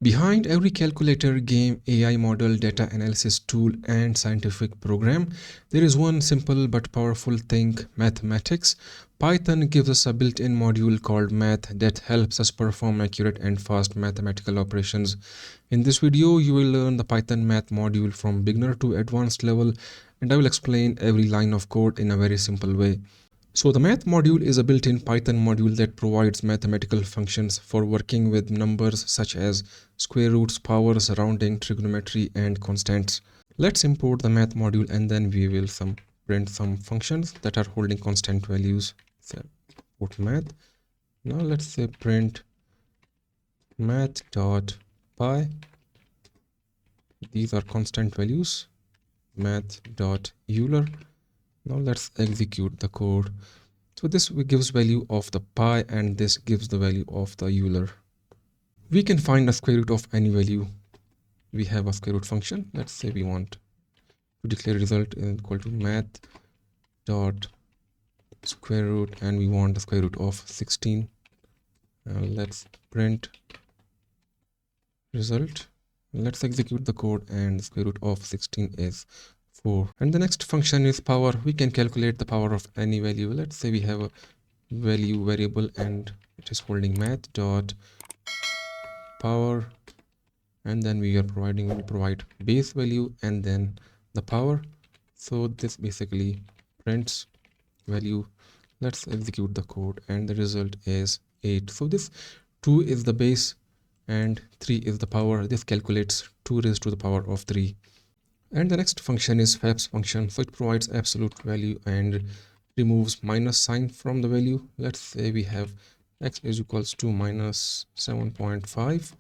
Behind every calculator, game, AI model, data analysis tool, and scientific program, there is one simple but powerful thing: mathematics. Python gives us a built-in module called math that helps us perform accurate and fast mathematical operations. In this video, you will learn the Python math module from beginner to advanced level, and I will explain every line of code in a very simple way. So the math module is a built-in Python module that provides mathematical functions for working with numbers such as square roots, powers, rounding, trigonometry, and constants. Let's import the math module and then we will print some functions that are holding constant values. So import math. Now let's say print math.py. These are constant values. Math.euler. Now let's execute the code. So this gives value of the pi and this gives the value of the Euler. We can find the square root of any value. We have a square root function. Let's say we want to declare result is equal to math dot square root and we want the square root of 16. Let's print result. Let's execute the code and the square root of 16 is 4. And the next function is power. We can calculate the power of any value. Let's say we have a value variable and it is holding math dot power, and then we will provide base value and then the power. So this basically prints value. Let's execute the code and the result is 8. So this 2 is the base and 3 is the power. This calculates 2 raised to the power of 3. And the next function is fabs function. So it provides absolute value and removes minus sign from the value. Let's say we have x is equals to minus 7.5.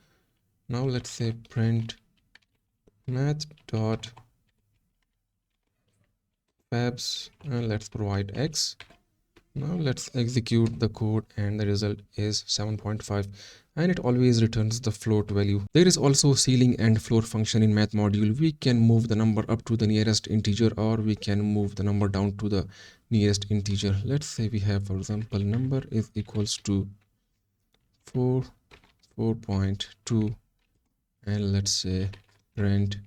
Now let's say print math dot fabs and let's provide x. Now let's execute the code and the result is 7.5 and it always returns the float value. There is also ceiling and floor function in math module. We can move the number up to the nearest integer or we can move the number down to the nearest integer. Let's say we have, for example, number is equals to 4.2 and let's say print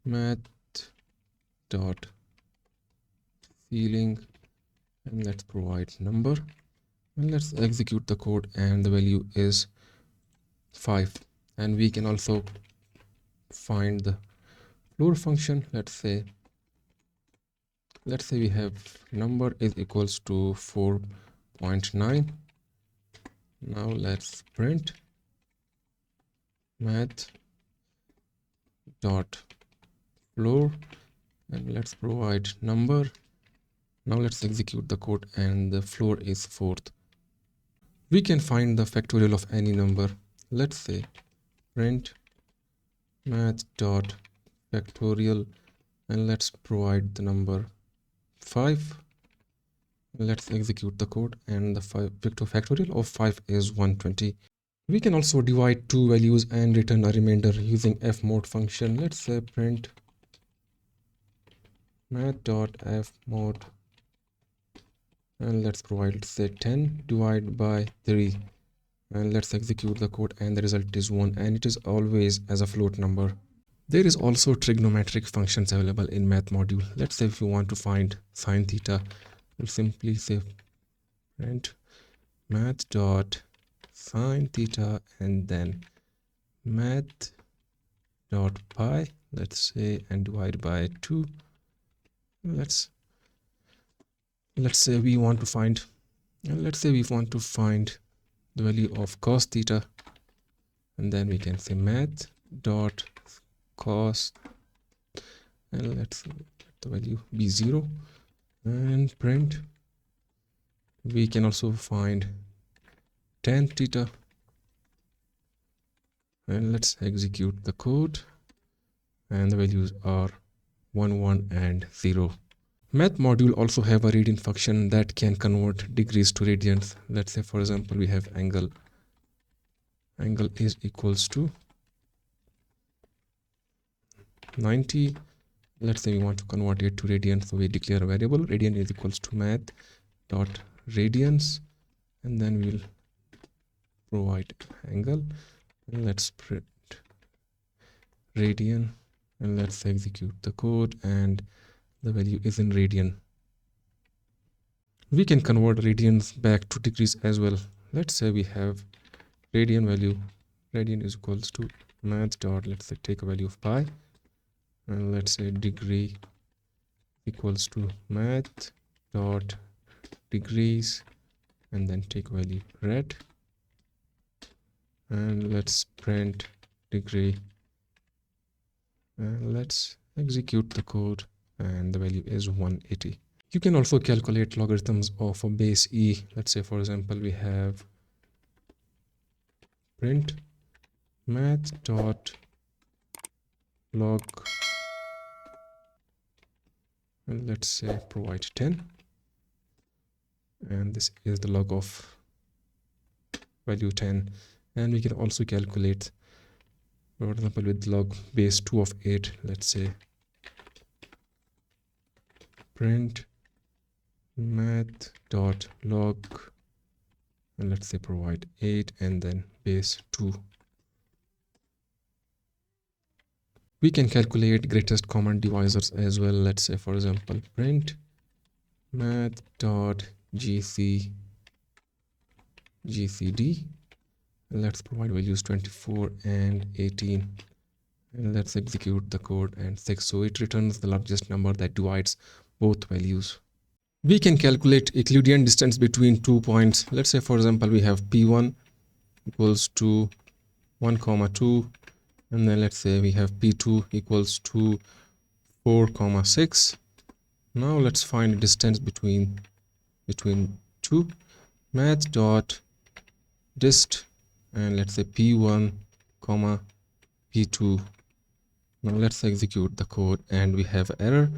math dot ceiling and let's provide number and let's execute the code and the value is 5. And we can also find the floor function. Let's say we have number is equals to 4.9. now let's print math dot floor and let's provide number. Now let's execute the code and the floor is 4th. We can find the factorial of any number. Let's say print math dot factorial and let's provide the number 5. Let's execute the code and the factorial of 5 is 120. We can also divide two values and return a remainder using fmod function. Let's say print math.fmod and let's provide say 10 divided by 3 and let's execute the code and the result is 1 and it is always as a float number. There is also trigonometric functions available in math module. Let's say if you want to find sine theta, we'll simply say print math dot sine theta and then math dot pi, let's say, and divide by 2. Let's say we want to find the value of cos theta and then we can say math dot cos and let's let the value be 0 and print. We can also find tan theta and let's execute the code and the values are 1, 1 and 0. Math module also have a radian function that can convert degrees to radians. Let's say for example we have angle is equals to 90. Let's say we want to convert it to radians, so we declare a variable radian is equals to math dot radians and then we'll provide angle and let's radian, and let's execute the code, and the value is in radian. We can convert radians back to degrees as well. Let's say we have radian value, radian is equals to math dot, let's say take a value of pi, and let's say degree equals to math dot degrees, and then take value red, and let's print degree, and let's execute the code, and the value is 180. You can also calculate logarithms of a base e. Let's say, for example, we have print math dot log, and let's say provide 10, and this is the log of value 10. And we can also calculate, for example, with log base 2 of 8, let's say print math dot log, and let's say provide 8 and then base 2. We can calculate greatest common divisors as well. Let's say, for example, print math dot gcd, and let's provide values 24 and 18, and let's execute the code, and 6, so it returns the largest number that divides both values. We can calculate Euclidean distance between 2 points. Let's say, for example, we have p1 equals to 1 comma 2, and then let's say we have p2 equals to 4 comma 6. Now let's find the distance between two. Math dot dist, and let's say p1 comma p2. Now let's execute the code, and we have error,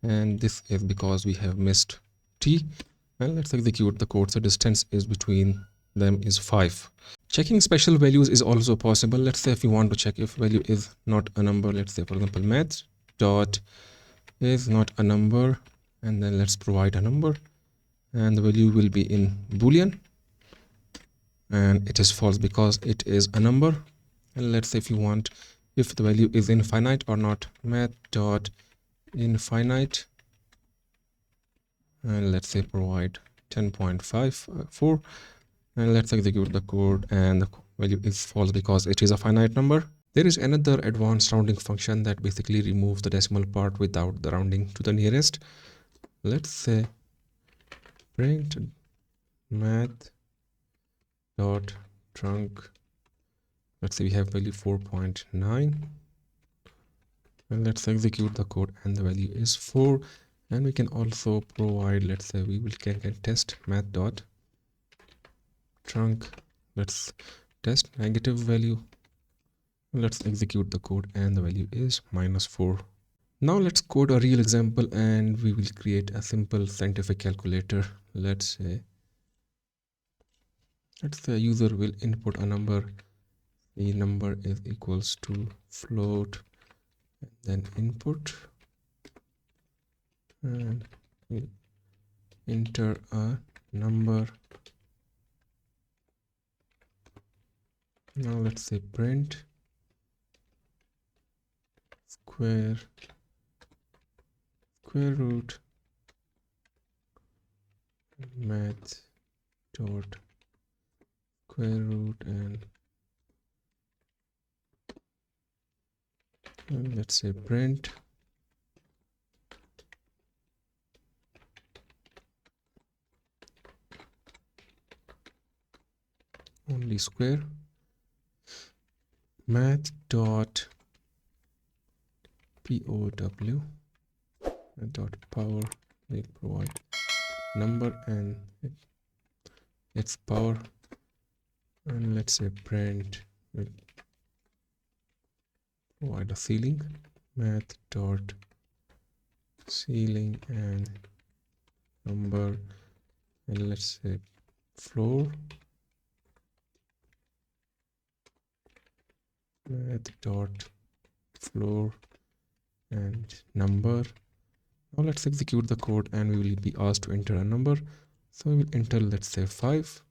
and this is because we have missed t. And let's execute the code. So distance is between them is 5. Checking special values is also possible. Let's say if you want to check if value is not a number, let's say, for example, math dot is not a number, and then let's provide a number, and the value will be in boolean, and it is false because it is a number. And let's say if you want if the value is infinite or not, math dot infinite, and let's say provide 10.54, and let's execute the code, and the value is false because it is a finite number. There is another advanced rounding function that basically removes the decimal part without the rounding to the nearest. Let's say print math dot trunk, let's say we have value 4.9, and let's execute the code, and the value is 4. And we can also provide, let's say we will can test math dot trunk, let's test negative value, let's execute the code, and the value is -4. Now let's code a real example, and we will create a simple scientific calculator. Let's say user will input a number, the number is equals to float, and then input, and we'll enter a number. Now let's say print square root math dot square root, and let's say print only square math dot pow dot power, we provide number and its power, and let's say print will provide a ceiling, math dot ceiling and number, and let's say floor, math dot floor and number. Now let's execute the code, and we will be asked to enter a number, so we will enter, let's say 5,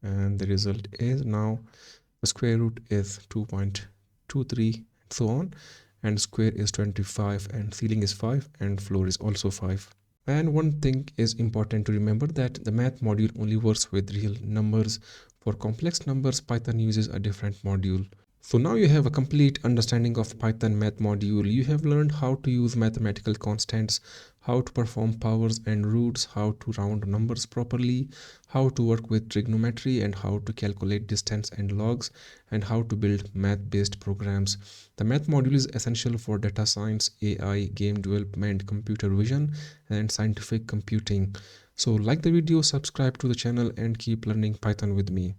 and the result is now the square root is 2.23, so on. And square is 25, and ceiling is 5, and floor is also 5. And one thing is important to remember, that the math module only works with real numbers. For complex numbers, Python uses a different module. So now you have a complete understanding of Python math module. You have learned how to use mathematical constants, how to perform powers and roots, how to round numbers properly, how to work with trigonometry, and how to calculate distance and logs, and how to build math-based programs. The math module is essential for data science, AI, game development, computer vision, and scientific computing. So like the video, subscribe to the channel, and keep learning Python with me.